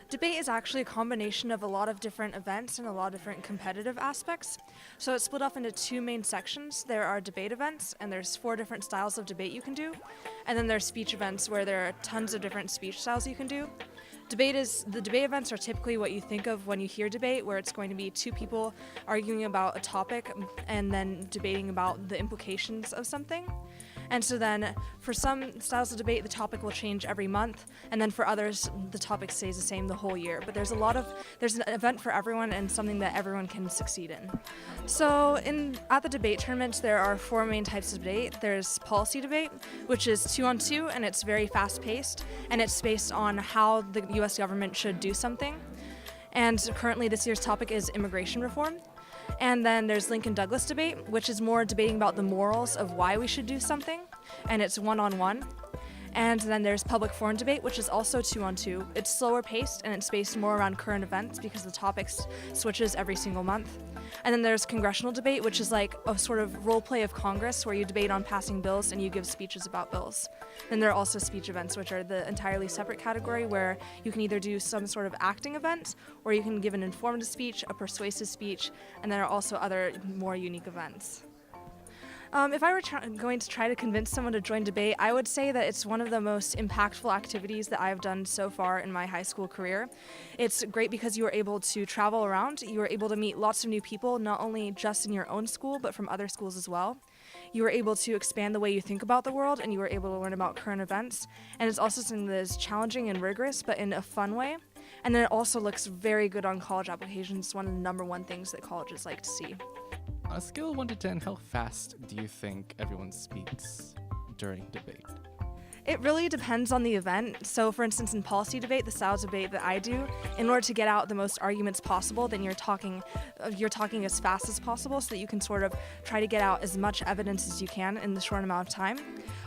Debate is actually a combination of a lot of different events and a lot of different competitive aspects. So it's split off into two main sections. There are debate events, and there's 4 different styles of debate you can do. And then there's speech events, where there are tons of different speech styles you can do. The debate events are typically what you think of when you hear debate, where it's going to be 2 people arguing about a topic and then debating about the implications of something. And so then for some styles of debate, the topic will change every month, and then for others, the topic stays the same the whole year. But there's an event for everyone and something that everyone can succeed in. So at the debate tournaments, there are 4 main types of debate. There's policy debate, which is 2-on-2, and it's very fast-paced, and it's based on how the U.S. government should do something. And currently this year's topic is immigration reform. And then there's Lincoln Douglas debate, which is more debating about the morals of why we should do something, and it's 1-on-1. And then there's public forum debate, which is also 2-on-2. It's slower paced, and it's based more around current events because the topic switches every single month. And then there's congressional debate, which is like a sort of role play of Congress, where you debate on passing bills and you give speeches about bills. Then there are also speech events, which are the entirely separate category, where you can either do some sort of acting event, or you can give an informative speech, a persuasive speech, and there are also other more unique events. If I were going to try to convince someone to join debate, I would say that it's one of the most impactful activities that I've done so far in my high school career. It's great because you are able to travel around, you are able to meet lots of new people, not only just in your own school, but from other schools as well. You are able to expand the way you think about the world, and you are able to learn about current events. And it's also something that is challenging and rigorous, but in a fun way. And then it also looks very good on college applications. It's one of the #1 things that colleges like to see. On a scale of 1 to 10, how fast do you think everyone speaks during debate? It really depends on the event. So for instance, in policy debate, the style of debate that I do, in order to get out the most arguments possible, then you're talking as fast as possible so that you can sort of try to get out as much evidence as you can in the short amount of time.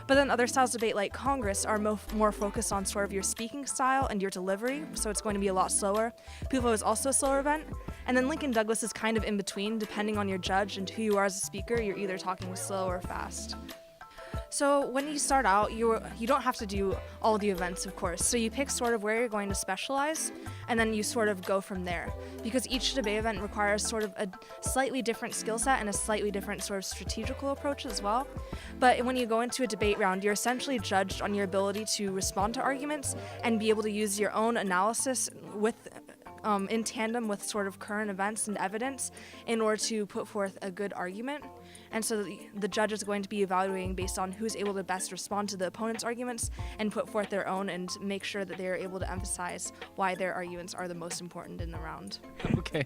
But then other styles of debate like Congress are more focused on sort of your speaking style and your delivery, so it's going to be a lot slower. PUFO is also a slower event. And then Lincoln Douglas is kind of in between, depending on your judge and who you are as a speaker. You're either talking slow or fast. So when you start out, you don't have to do all the events, of course. So you pick sort of where you're going to specialize, and then you sort of go from there. Because each debate event requires sort of a slightly different skill set and a slightly different sort of strategical approach as well. But when you go into a debate round, you're essentially judged on your ability to respond to arguments and be able to use your own analysis in tandem with sort of current events and evidence in order to put forth a good argument. And so the judge is going to be evaluating based on who's able to best respond to the opponent's arguments and put forth their own and make sure that they are able to emphasize why their arguments are the most important in the round. Okay,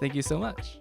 thank you so much.